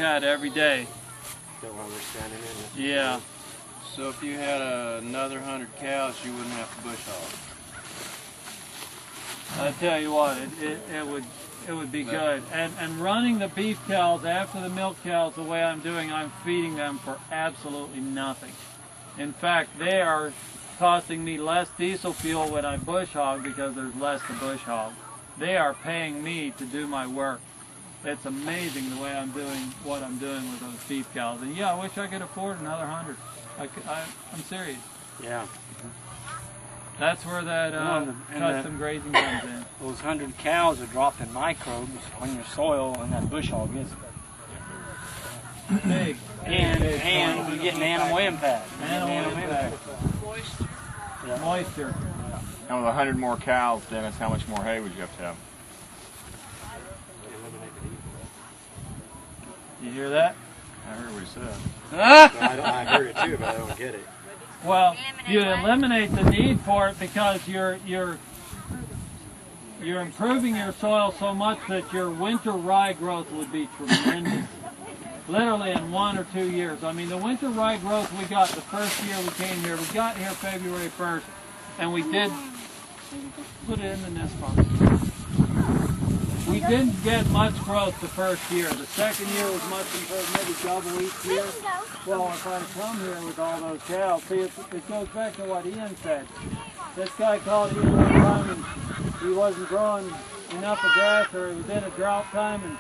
cat every day. Don't understand it. Yeah. So if you had another 100 cows, you wouldn't have to bush hog. I tell you what, it would be good. And running the beef cows after the milk cows the way I'm doing, I'm feeding them for absolutely nothing. In fact, they are costing me less diesel fuel when I bush hog because there's less to bush hog. They are paying me to do my work. It's amazing the way I'm doing what I'm doing with those beef cows. And yeah, I wish I could afford another 100. I'm serious. Yeah. That's where that custom grazing comes in. Those 100 cows are dropping microbes on your soil, and that bush hog isn't. Big. And we get an animal impact. Moisture. Yeah. Moisture. And with 100 more cows, Dennis, how much more hay would you have to have? You hear that? I heard what he said. I heard it too, but I don't get it. Well, you eliminate the need for it because you're improving your soil so much that your winter rye growth would be tremendous. Literally in 1 or 2 years. I mean, the winter rye growth we got the first year we came here, we got here February 1st, and we did put it in the nest box. We didn't get much growth the first year. The second year was much improved, maybe double each year. Well, if I come here with all those cows, see, it goes back to what Ian said. This guy called Ian one time and he wasn't growing enough of grass, or he was in a drought time, and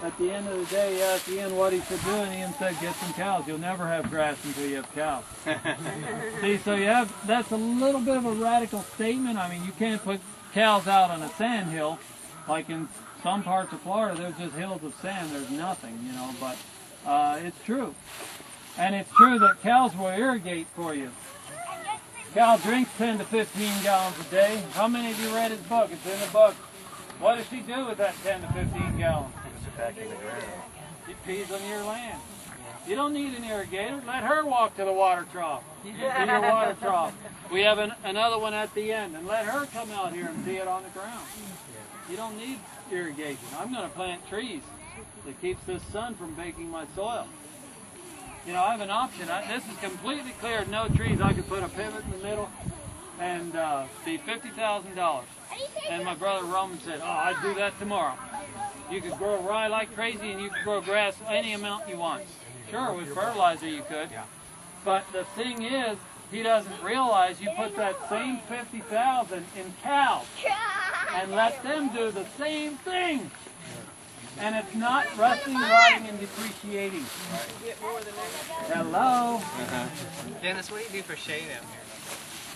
at the end of the day he asked Ian what he should do, and Ian said, get some cows. You'll never have grass until you have cows. See, so that's a little bit of a radical statement. I mean, you can't put cows out on a sand hill like in some parts of Florida. There's just hills of sand, there's nothing, you know, but it's true. And it's true that cows will irrigate for you. Cow drinks 10 to 15 gallons a day. How many of you read his book? It's in the book. What does she do with that 10 to 15 gallons? Puts it back in the ground. She pees on your land. You don't need an irrigator. Let her walk to the water trough. To your water trough. We have another one at the end, and let her come out here and see it on the ground. You don't need irrigation. I'm going to plant trees that keeps this sun from baking my soil. You know, I have an option. This is completely cleared, no trees. I could put a pivot in the middle and be $50,000. And my brother Roman said, oh, I'd do that tomorrow. You could grow rye like crazy, and you could grow grass any amount you want. Sure, with fertilizer you could. But the thing is, he doesn't realize you put that same $50,000 in cows and let them do the same thing. And it's not rusting, rotting, and depreciating. Hello? Dennis, what do you do for shade out here?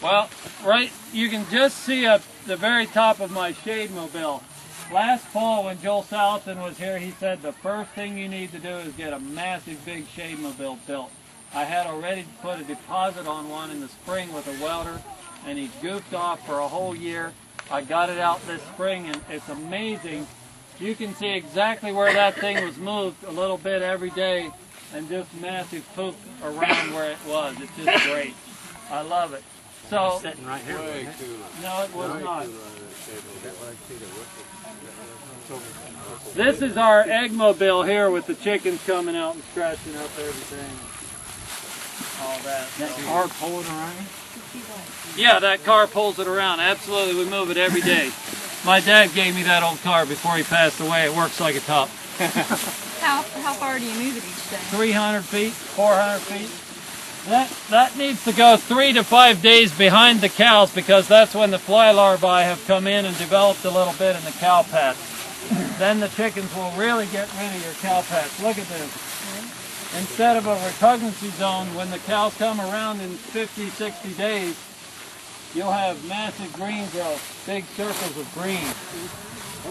Well, right, you can just see at the very top of my Eggmobile. Last fall when Joel Salatin was here, he said the first thing you need to do is get a massive big Eggmobile built. I had already put a deposit on one in the spring with a welder, and he goofed off for a whole year. I got it out this spring, and it's amazing. You can see exactly where that thing was moved a little bit every day, and just massive poop around where it was. It's just great. I love it. So, Sitting right here. no, it was not. This is our Eggmobile here with the chickens coming out and scratching up everything. All that. That car pulling around? Yeah, that car pulls it around. Absolutely, we move it every day. My dad gave me that old car before he passed away. It works like a top. How far do you move it each day? 300 feet, 400 feet. That needs to go 3 to 5 days behind the cows because that's when the fly larvae have come in and developed a little bit in the cow pats. Then the chickens will really get rid of your cow pats. Look at this. Instead of a repugnancy zone, when the cows come around in 50, 60 days, you'll have massive green growth, big circles of green.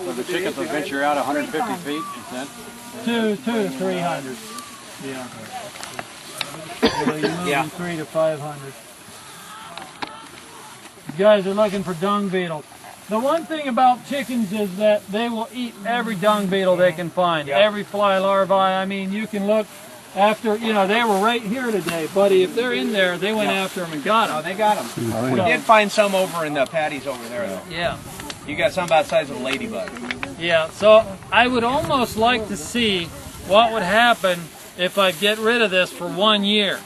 So the chickens will venture out 150 feet, you said? 2 to 300. Yeah. So you move them 3 to 500. You guys are looking for dung beetles. The one thing about chickens is that they will eat every dung beetle they can find, every fly larvae. I mean, you can look after, you know, they were right here today, buddy. If they're in there, they went after them and got them. Oh, they got them. We did find some over in the patties over there, though. Yeah. You got some about the size of a ladybug. Yeah, so I would almost like to see what would happen if I get rid of this for 1 year.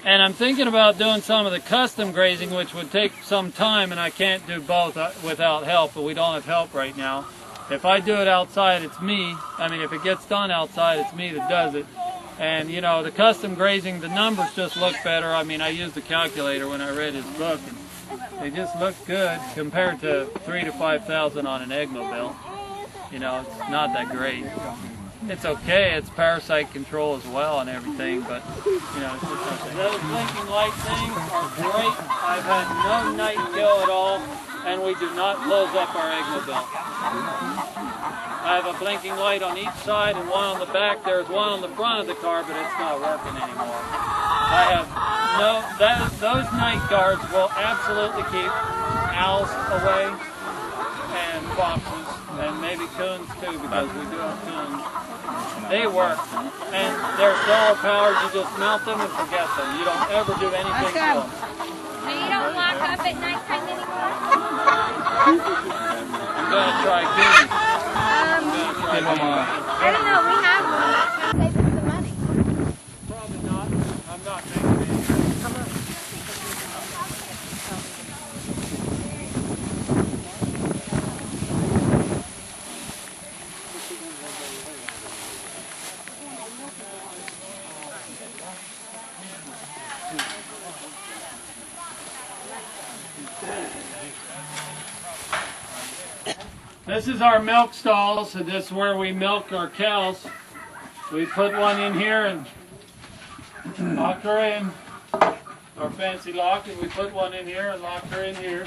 And I'm thinking about doing some of the custom grazing, which would take some time, and I can't do both without help, but we don't have help right now. If I do it outside, it's me. I mean, if it gets done outside, it's me that does it. And, you know, the custom grazing, the numbers just look better. I mean, I used the calculator when I read his book, and they just look good compared to 3,000 to 5,000 on an Eggmobile. You know, it's not that great. It's okay, it's parasite control as well and everything, but, you know, it's just okay. Those blinking light things are great. I've had no night kill at all, and we do not close up our Eggmobile. I have a blinking light on each side and one on the back. There's one on the front of the car, but it's not working anymore. I have those night guards will absolutely keep owls away and foxes and maybe coons too, because we do have coons. They work, and they're solar powered. You just mount them and forget them. You don't ever do anything to them. So you don't lock up at nighttime anymore? I'm going to try coons. I don't know, we have one. Save us some money. Probably not. I'm not making it. Come on. This is our milk stalls, and this is where we milk our cows. We put one in here and lock her in, our fancy lock, and we put one in here and lock her in here.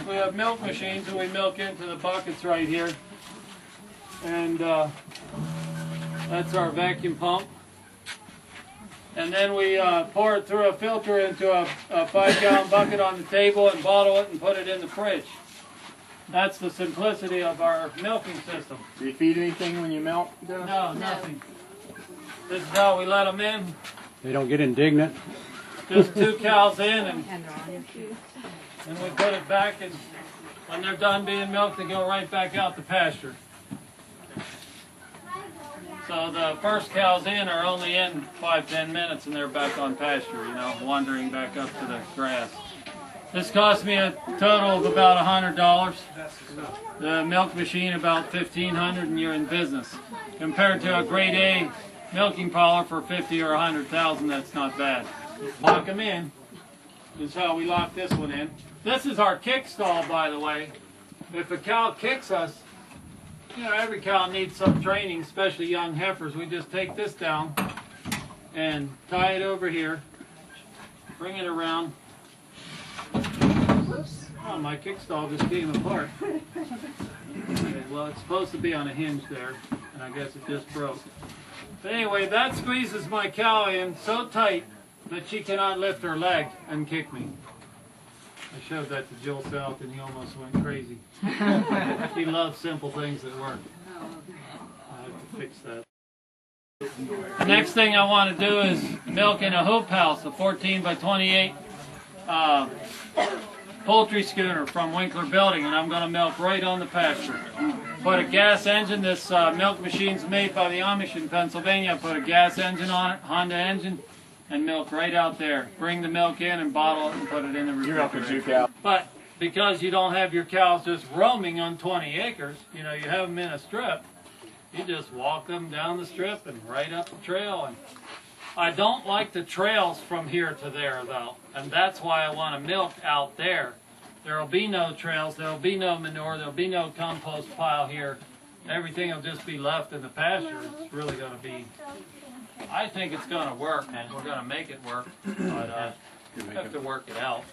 We have milk machines and we milk into the buckets right here. And that's our vacuum pump. And then we pour it through a filter into a 5-gallon bucket on the table and bottle it and put it in the fridge. That's the simplicity of our milking system. Do you feed anything when you milk? No, nothing. This is how we let them in. They don't get indignant. Just 2 cows in, and we put it back, and when they're done being milked, they go right back out to pasture. So the first cows in are only in 5-10 minutes, and they're back on pasture, you know, wandering back up to the grass. This cost me a total of about $100. The milk machine about $1,500, and you're in business. Compared to a grade A milking parlor for $50,000 or $100,000, that's not bad. Lock them in. This is how we lock this one in. This is our kick stall, by the way. If a cow kicks us, you know, every cow needs some training, especially young heifers. We just take this down and tie it over here, bring it around. Oh, my kickstall just came apart. Okay, well, it's supposed to be on a hinge there, and I guess it just broke. But anyway, that squeezes my cow in so tight that she cannot lift her leg and kick me. I showed that to Joel South, and he almost went crazy. He loves simple things that work. I have to fix that. The next thing I want to do is milk in a hoop house, a 14 by 28 poultry schooner from Winkler Building, and I'm going to milk right on the pasture. Put a gas engine. This milk machine's made by the Amish in Pennsylvania. Put a gas engine on it, Honda engine, and milk right out there. Bring the milk in and bottle it and put it in the refrigerator. You're milking 2 cows. But because you don't have your cows just roaming on 20 acres, you know, you have them in a strip, you just walk them down the strip and right up the trail. And I don't like the trails from here to there, though, and that's why I want to milk out there. There will be no trails, there will be no manure, there will be no compost pile here. Everything will just be left in the pasture. It's really going to be, I think it's going to work, and we're going to make it work, but we have to work it out.